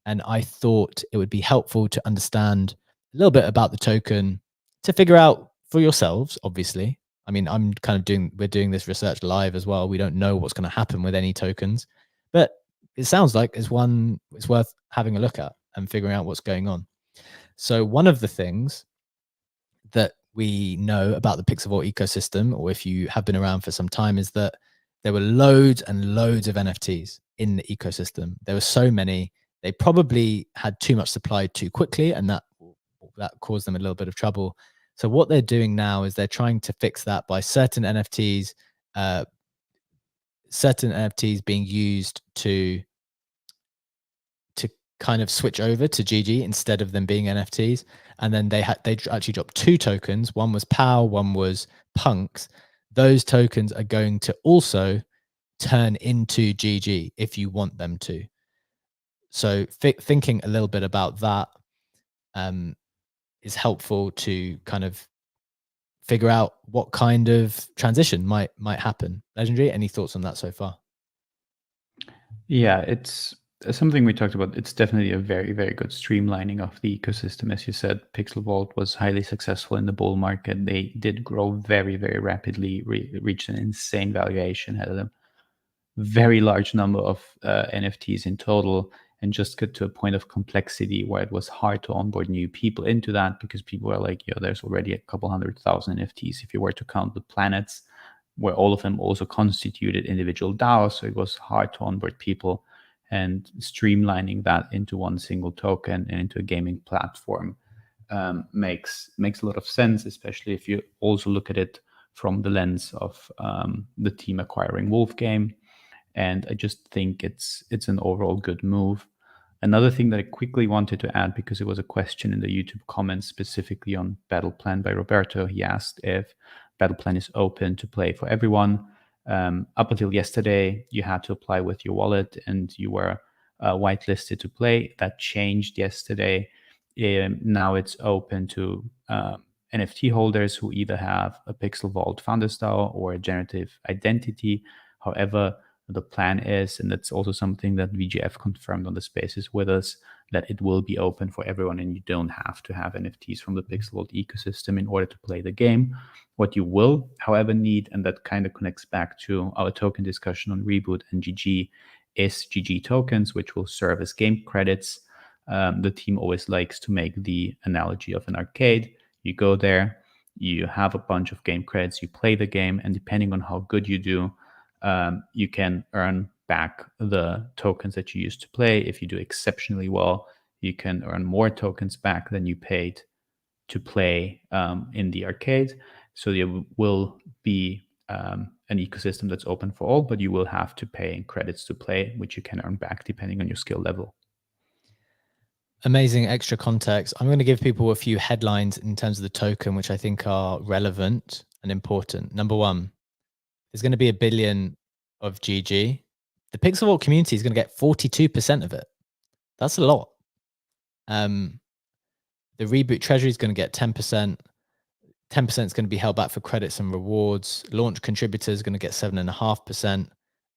And I thought it would be helpful to understand a little bit about the token to figure out for yourselves, obviously. I mean, we're doing this research live as well. We don't know what's going to happen with any tokens, but it sounds like it's worth having a look at and figuring out what's going on. So one of the things that we know about the Pixelvault ecosystem, or if you have been around for some time, is that there were loads and loads of NFTs in the ecosystem. There were so many, they probably had too much supply too quickly, and that caused them a little bit of trouble. So what they're doing now is they're trying to fix that by certain NFTs being used to kind of switch over to GG instead of them being NFTs. And then they actually dropped 2 tokens. One was POW, one was Punks. Those tokens are going to also turn into GG if you want them to. So thinking a little bit about that is helpful to kind of figure out what kind of transition might happen. Legendary, any thoughts on that so far? Yeah, it's something we talked about. It's definitely a very, very good streamlining of the ecosystem. As you said, Pixelvault was highly successful in the bull market. They did grow very, very rapidly, reached an insane valuation, had a very large number of NFTs in total, and just got to a point of complexity where it was hard to onboard new people into that, because people were like, there's already a couple 100,000 NFTs if you were to count the planets, where all of them also constituted individual DAOs. So it was hard to onboard people, and streamlining that into one single token and into a gaming platform makes a lot of sense, especially if you also look at it from the lens of the team acquiring Wolfgame. And I just think it's an overall good move. Another thing that I quickly wanted to add, because it was a question in the YouTube comments specifically on Battle Plan by Roberto. He asked if Battle Plan is open to play for everyone. Up until yesterday, you had to apply with your wallet and you were whitelisted to play. That changed yesterday. Now it's open to NFT holders who either have a Pixel Vault founder style or a generative identity. However, the plan is, and that's also something that VGF confirmed on the Spaces with us, that it will be open for everyone and you don't have to have NFTs from the Pixel Vault ecosystem in order to play the game. What you will, however, need, and that kind of connects back to our token discussion on Reboot and GG, is GG tokens, which will serve as game credits. The team always likes to make the analogy of an arcade. You go there, you have a bunch of game credits, you play the game, and depending on how good you do, you can earn back the tokens that you used to play. If you do exceptionally well, you can earn more tokens back than you paid to play in the arcade. So there will be an ecosystem that's open for all, but you will have to pay in credits to play, which you can earn back depending on your skill level. Amazing extra context. I'm going to give people a few headlines in terms of the token, which I think are relevant and important. Number one, there's going to be 1 billion of GG. The Pixel Vault community is going to get 42% of it. That's a lot. The Reboot Treasury is going to get 10%. 10% is going to be held back for credits and rewards. Launch contributors are going to get 7.5%.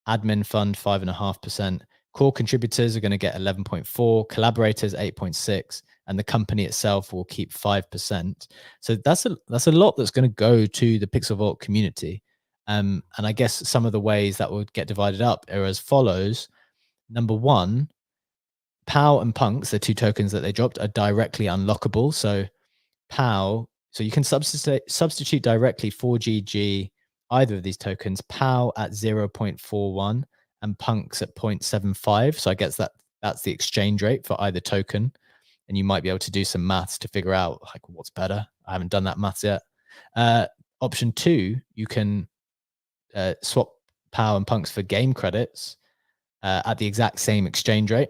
Admin fund 5.5%. Core contributors are going to get 11.4%. Collaborators 8.6%. And the company itself will keep 5%. So that's a lot that's going to go to the Pixel Vault community. And I guess some of the ways that would get divided up are as follows. Number one, POW and Punks, the two tokens that they dropped, are directly unlockable. So POW, so you can substitute directly for GG either of these tokens, POW at 0.41 and Punks at 0.75. So I guess that's the exchange rate for either token. And you might be able to do some maths to figure out like what's better. I haven't done that maths yet. Option 2, you can swap POW and Punks for game credits at the exact same exchange rate.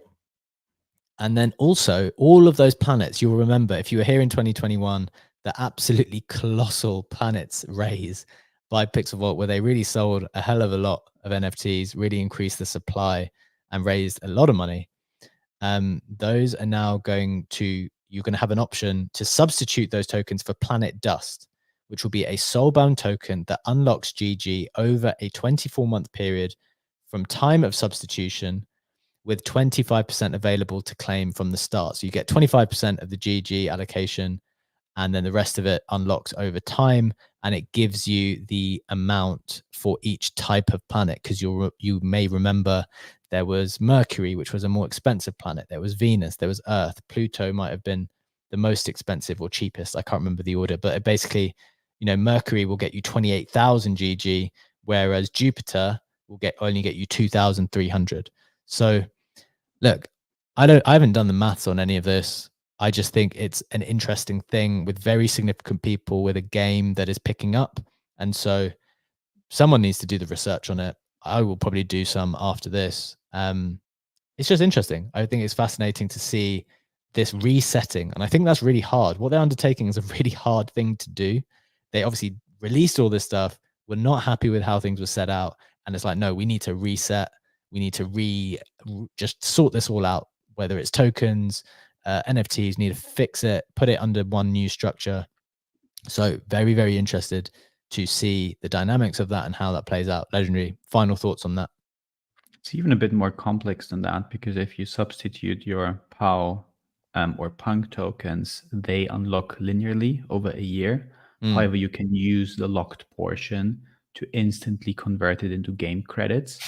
And then also all of those planets, you'll remember if you were here in 2021, the absolutely colossal planets raise by Pixel Vault, where they really sold a hell of a lot of NFTs, really increased the supply and raised a lot of money. Those are now you're going to have an option to substitute those tokens for Planet Dust, which will be a soulbound token that unlocks GG over a 24-month period from time of substitution, with 25% available to claim from the start. So you get 25% of the GG allocation, and then the rest of it unlocks over time, and it gives you the amount for each type of planet, because you may remember there was Mercury, which was a more expensive planet. There was Venus, there was Earth. Pluto might have been the most expensive or cheapest. I can't remember the order, but it basically, Mercury will get you 28,000 GG, whereas Jupiter will only get you 2,300. So look, I haven't done the maths on any of this. I just think it's an interesting thing with very significant people with a game that is picking up. And so someone needs to do the research on it. I will probably do some after this. It's just interesting. I think it's fascinating to see this resetting. And I think that's really hard. What they're undertaking is a really hard thing to do. They obviously released all this stuff. We're not happy with how things were set out. And it's like, no, we need to reset. We need to just sort this all out, whether it's tokens, NFTs, need to fix it, put it under one new structure. So very, very interested to see the dynamics of that and how that plays out. Legendary, final thoughts on that? It's even a bit more complex than that, because if you substitute your POW or Punk tokens, they unlock linearly over a year. However, you can use the locked portion to instantly convert it into game credits.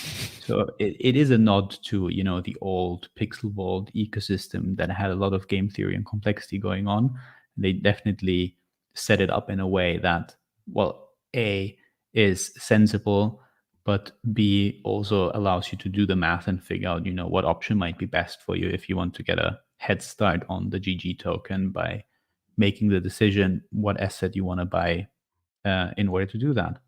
So it is a nod to, the old Pixel Vault ecosystem that had a lot of game theory and complexity going on. They definitely set it up in a way that, well, A, is sensible, but B, also allows you to do the math and figure out, what option might be best for you if you want to get a head start on the GG token by making the decision what asset you want to buy in order to do that.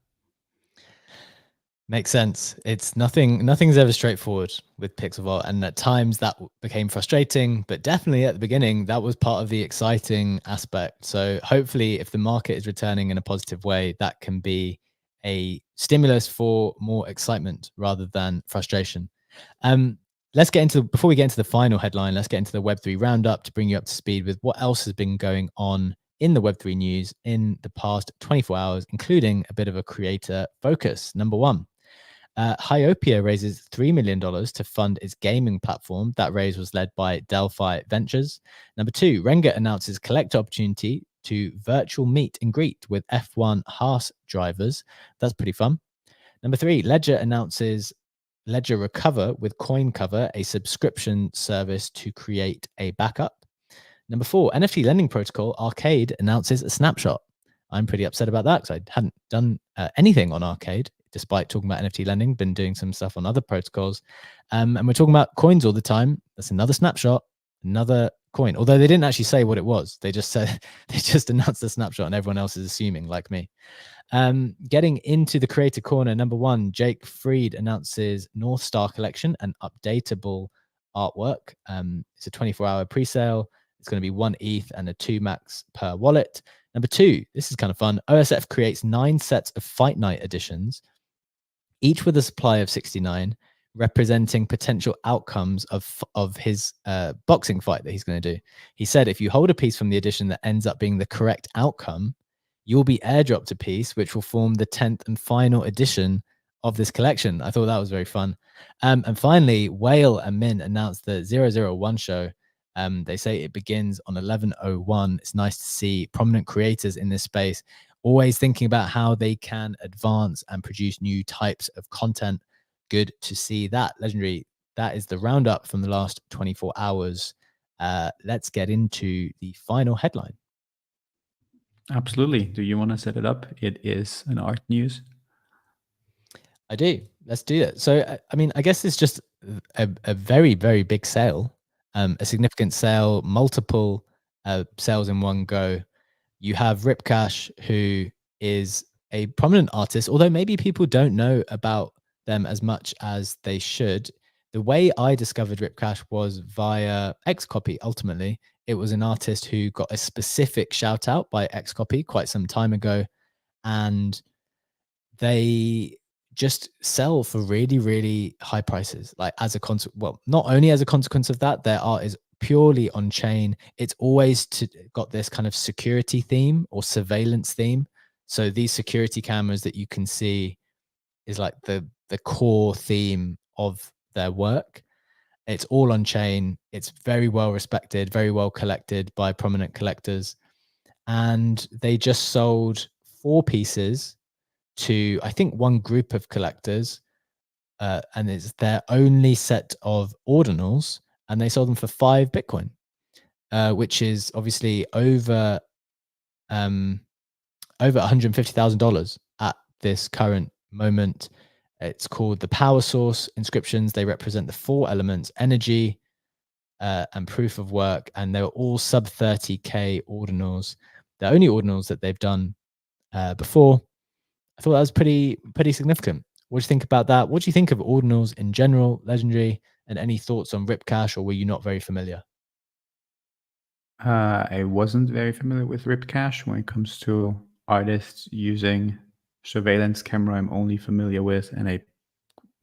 Makes sense. It's nothing's ever straightforward with Pixel Vault, and at times that became frustrating, but definitely at the beginning that was part of the exciting aspect. So hopefully if the market is returning in a positive way, that can be a stimulus for more excitement rather than frustration. Before we get into the final headline, let's get into the Web3 roundup to bring you up to speed with what else has been going on in the Web3 news in the past 24 hours, including a bit of a creator focus. Number one, Hyopia raises $3 million to fund its gaming platform. That raise was led by Delphi Ventures. Number two, Renga announces collector opportunity to virtual meet and greet with F1 Haas drivers. That's pretty fun. Number three, Ledger announces Ledger Recover with CoinCover, a subscription service to create a backup. Number four, NFT lending protocol Arcade announces a snapshot. I'm pretty upset about that because I hadn't done anything on Arcade, despite talking about NFT lending, been doing some stuff on other protocols. And we're talking about coins all the time. That's another snapshot, another coin. Although they didn't actually say what it was. They just said, they just announced the snapshot and everyone else is assuming, like me. Getting into the creator corner, number one, Jake Fried announces North Star Collection, an updatable artwork. It's a 24-hour pre-sale. It's going to be 1 ETH and a 2 max per wallet. Number two, this is kind of fun. OSF creates 9 sets of Fight Night editions, each with a supply of 69, representing potential outcomes of his boxing fight that he's going to do. He said, if you hold a piece from the edition that ends up being the correct outcome, you'll be airdropped a piece which will form the 10th and final edition of this collection. I thought that was very fun. And finally, Whale and Min announced the 001 show. They say it begins on 11:01. It's nice to see prominent creators in this space always thinking about how they can advance and produce new types of content. Good to see that. Legendary. That is the roundup from the last 24 hours. Let's get into the final headline. Absolutely. Do you want to set it up? It is an art news. I do. Let's do it. So, I mean, I guess it's just a very, very big sale, a significant sale, multiple sales in one go. You have Ripcash, who is a prominent artist, although maybe people don't know about them as much as they should. The way I discovered Ripcash was via Xcopy. Ultimately, it was an artist who got a specific shout out by Xcopy quite some time ago, and they just sell for really, really high prices. Like as a consequence, well, not only as a consequence of that, their art is purely on chain. It's always got this kind of security theme or surveillance theme. So these security cameras that you can see is like the core theme of their work. It's all on chain. It's very well respected, very well collected by prominent collectors. And they just sold 4 pieces to, I think, one group of collectors. And it's their only set of ordinals. And they sold them for 5 Bitcoin, which is obviously over $150,000 at this current moment. It's called the Power Source inscriptions. They represent the 4 elements: energy and proof of work, and they were all sub 30K ordinals. The only ordinals that they've done before. I thought that was pretty significant. What do you think about that? What do you think of ordinals in general, Legendary, and any thoughts on Ripcash, or were you not very familiar? I wasn't very familiar with Ripcash when it comes to artists using surveillance camera. I'm only familiar with, and I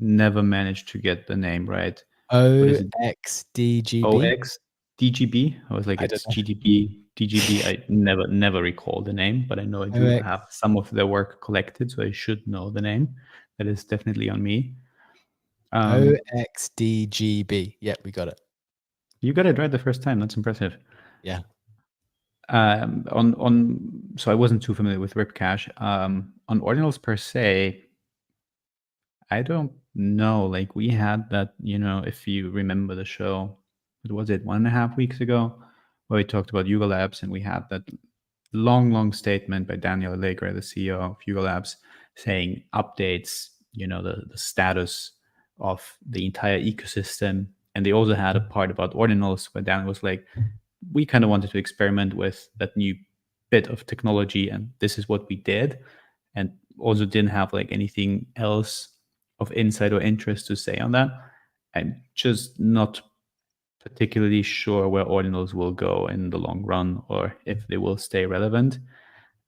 never managed to get the name right. OXDGB? OXDGB? I was like, it's GDB, DGB. I never recall the name, but I know I do have some of their work collected, so I should know the name. That is definitely on me. OXDGB. Yep, we got it. You got it right the first time. That's impressive. Yeah. So I wasn't too familiar with Ripcash. On ordinals per se, I don't know. Like we had that, if you remember the show, what was it, 1.5 weeks ago, where we talked about Yuga Labs, and we had that long statement by Daniel Allegra, the CEO of Yuga Labs, saying updates, the status of the entire ecosystem. And they also had a part about ordinals where Daniel was like, we kind of wanted to experiment with that new bit of technology, and this is what we did. and also didn't have like anything else of insight or interest to say on that. I'm just not particularly sure where ordinals will go in the long run or if they will stay relevant.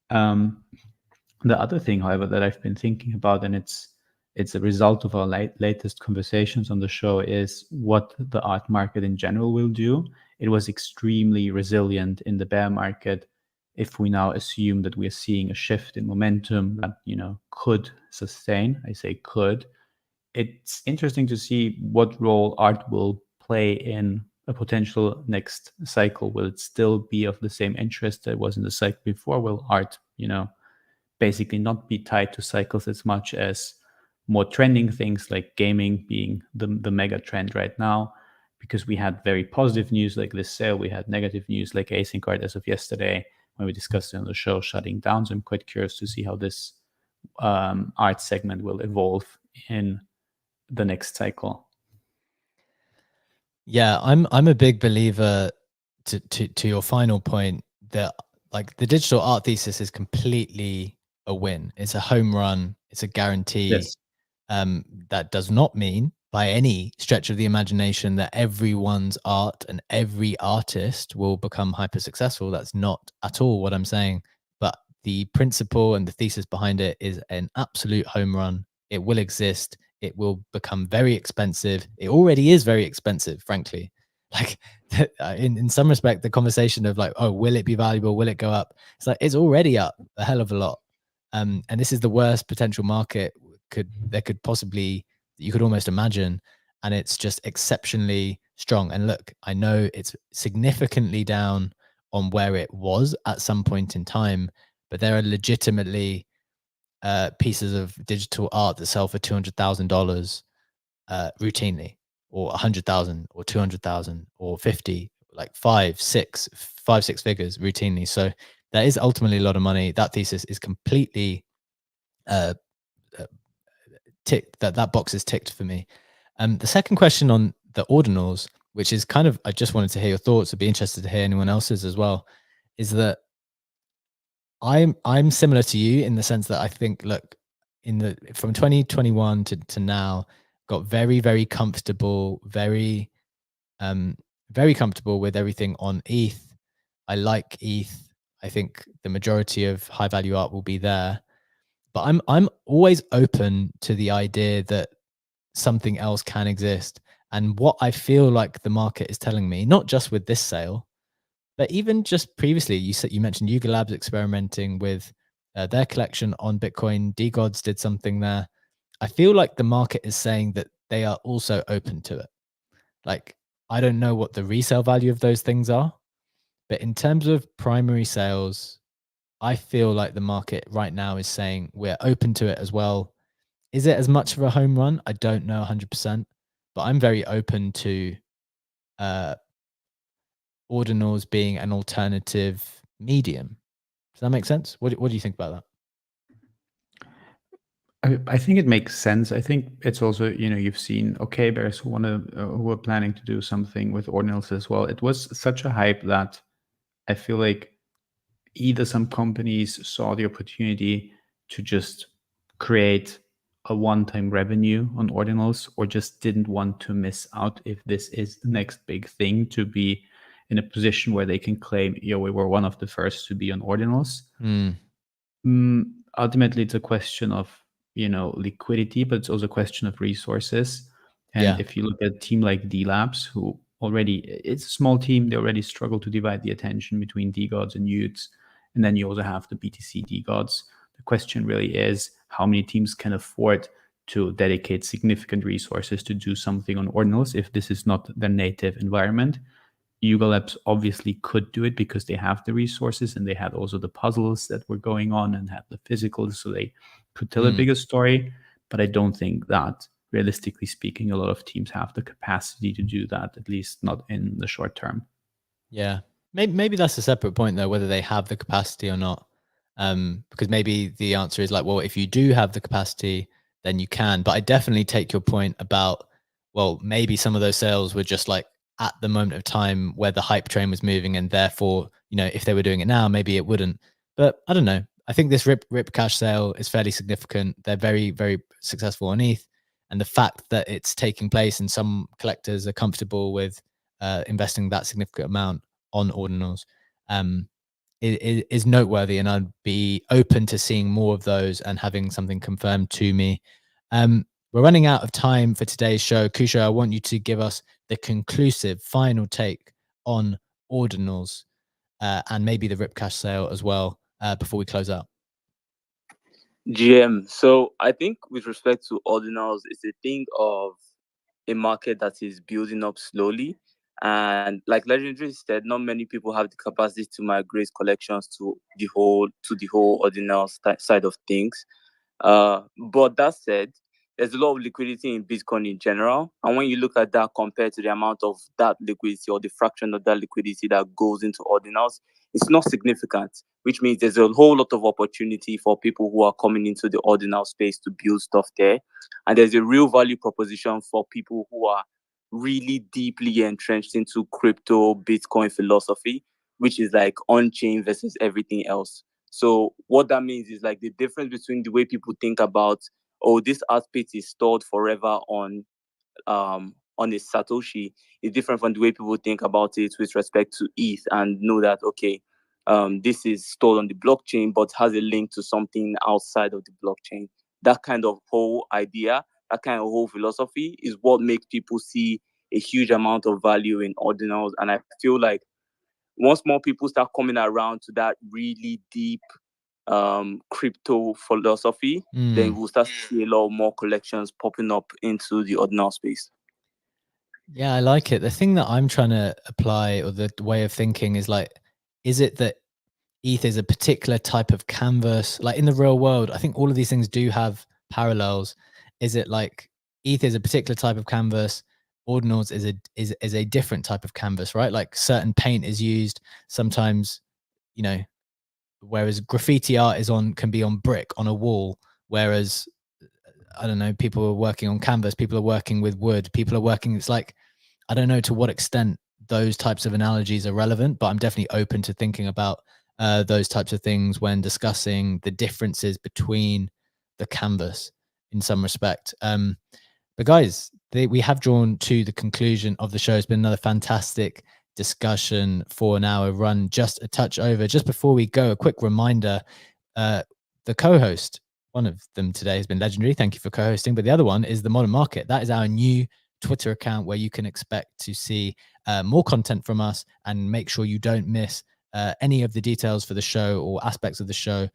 The other thing, however, that I've been thinking about, and it's a result of our latest conversations on the show, is what the art market in general will do. It was extremely resilient in the bear market. If we now assume that we're seeing a shift in momentum that, could sustain, I say could, it's interesting to see what role art will play in a potential next cycle. Will it still be of the same interest that was in the cycle before? Will art, basically not be tied to cycles as much as more trending things like gaming being the mega trend right now? Because we had very positive news like this sale, we had negative news like async art as of yesterday when we discussed it on the show shutting down. So I'm quite curious to see how this art segment will evolve in the next cycle. Yeah, I'm a big believer to your final point that like the digital art thesis is completely a win. It's a home run. It's a guarantee. Yes. That does not mean by any stretch of the imagination that everyone's art and every artist will become hyper successful. That's not at all what I'm saying. But the principle and the thesis behind it is an absolute home run. It will exist. It will become very expensive. It already is very expensive, frankly. Like in some respect, the conversation of like, oh, will it be valuable? Will it go up? It's like, it's already up a hell of a lot. And this is the worst potential market there could possibly, you could almost imagine. And it's just exceptionally strong. And look, I know it's significantly down on where it was at some point in time, but there are legitimately pieces of digital art that sell for $200,000 routinely, or 100,000 or 200,000 or 50, like five, six figures routinely. So that is ultimately a lot of money. That thesis is completely ticked. That box is ticked for me. The second question on the ordinals, which is kind of, I just wanted to hear your thoughts. I'd be interested to hear anyone else's as well, is that I'm similar to you in the sense that I think, look, from 2021 to now, got very, very comfortable, very comfortable with everything on ETH. I like ETH. I think the majority of high value art will be there, but I'm always open to the idea that something else can exist. And what I feel like the market is telling me, not just with this sale, but even just previously, you mentioned Yuga Labs experimenting with their collection on Bitcoin. DeGods did something there. I feel like the market is saying that they are also open to it. Like, I don't know what the resale value of those things are, but in terms of primary sales, I feel like the market right now is saying we're open to it as well. Is it as much of a home run? I don't know 100%, but I'm very open to ordinals being an alternative medium. Does that make sense? What do you think about that? I think it makes sense. I think it's also, you've seen Bears who are planning to do something with ordinals as well. It was such a hype that I feel like either some companies saw the opportunity to just create a one-time revenue on ordinals, or just didn't want to miss out if this is the next big thing, to be in a position where they can claim, we were one of the first to be on ordinals. Ultimately, it's a question of, liquidity, but it's also a question of resources. And if you look at a team like D Labs, who already, it's a small team, they already struggle to divide the attention between DeGods and y00ts. And then you also have the BTC DeGods. The question really is, how many teams can afford to dedicate significant resources to do something on ordinals if this is not their native environment? Yuga Labs obviously could do it because they have the resources, and they had also the puzzles that were going on and had the physicals, so they could tell a bigger story. But I don't think that, realistically speaking, a lot of teams have the capacity to do that, at least not in the short term. Yeah, maybe that's a separate point though, whether they have the capacity or not. Because maybe the answer is like, well, if you do have the capacity, then you can. But I definitely take your point about, well, maybe some of those sales were just like at the moment of time where the hype train was moving, and therefore, if they were doing it now, maybe it wouldn't. But I don't know. I think this rip cash sale is fairly significant. They're very, very successful on ETH. And the fact that it's taking place and some collectors are comfortable with investing that significant amount on ordinals is noteworthy. And I'd be open to seeing more of those and having something confirmed to me. We're running out of time for today's show. Kusho, I want you to give us the conclusive final take on ordinals and maybe the rip cash sale as well before we close out. GM. So I think with respect to ordinals, it's a thing of a market that is building up slowly. And like Legendary said, not many people have the capacity to migrate collections to the whole ordinal side of things. But that said, there's a lot of liquidity in Bitcoin in general. And when you look at that compared to the amount of that liquidity or the fraction of that liquidity that goes into ordinals, it's not significant, which means there's a whole lot of opportunity for people who are coming into the ordinal space to build stuff there. And there's a real value proposition for people who are really deeply entrenched into crypto Bitcoin philosophy, which is like on-chain versus everything else. So what that means is like the difference between the way people think about, oh, this art piece is stored forever on a Satoshi is different from the way people think about it with respect to ETH and know that, okay, this is stored on the blockchain, but has a link to something outside of the blockchain. That kind of whole idea, that kind of whole philosophy is what makes people see a huge amount of value in ordinals. And I feel like once more people start coming around to that really deep crypto philosophy, then we'll start to see a lot more collections popping up into the ordinal space. Yeah, I like it. The thing that I'm trying to apply, or the way of thinking, is like, is it that ETH is a particular type of canvas? Like in the real world, I think all of these things do have parallels. Is it like ETH is a particular type of canvas, ordinals is a different type of canvas, right? Like certain paint is used sometimes, you know, whereas graffiti art can be on brick on a wall, whereas I don't know, people are working on canvas, people are working with wood, people are working, it's like, I don't know to what extent those types of analogies are relevant, but I'm definitely open to thinking about those types of things when discussing the differences between the canvas in some respect. But guys, we have drawn to the conclusion of the show. It's been another fantastic discussion for an hour run, just a touch over. Just before we go, a quick reminder, the co-host, one of them today has been Legendary. Thank you for co-hosting. But the other one is the Modern Market. That is our new Twitter account where you can expect to see more content from us, and make sure you don't miss any of the details for the show or aspects of the show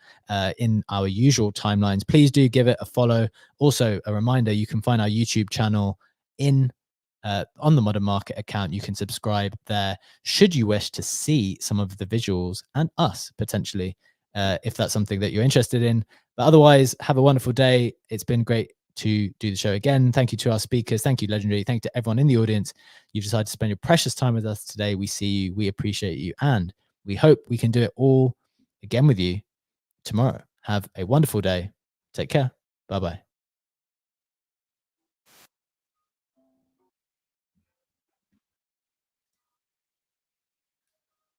in our usual timelines. Please do give it a follow. Also, a reminder, you can find our YouTube channel on the Modern Market account. You can subscribe there should you wish to see some of the visuals and us potentially, if that's something that you're interested in. But otherwise, have a wonderful day. It's been great to do the show again. Thank you to our speakers. Thank you, Legendary. Thank you to everyone in the audience. You've decided to spend your precious time with us today. We see you, we appreciate you, and we hope we can do it all again with you tomorrow. Have a wonderful day. Take care. Bye-bye.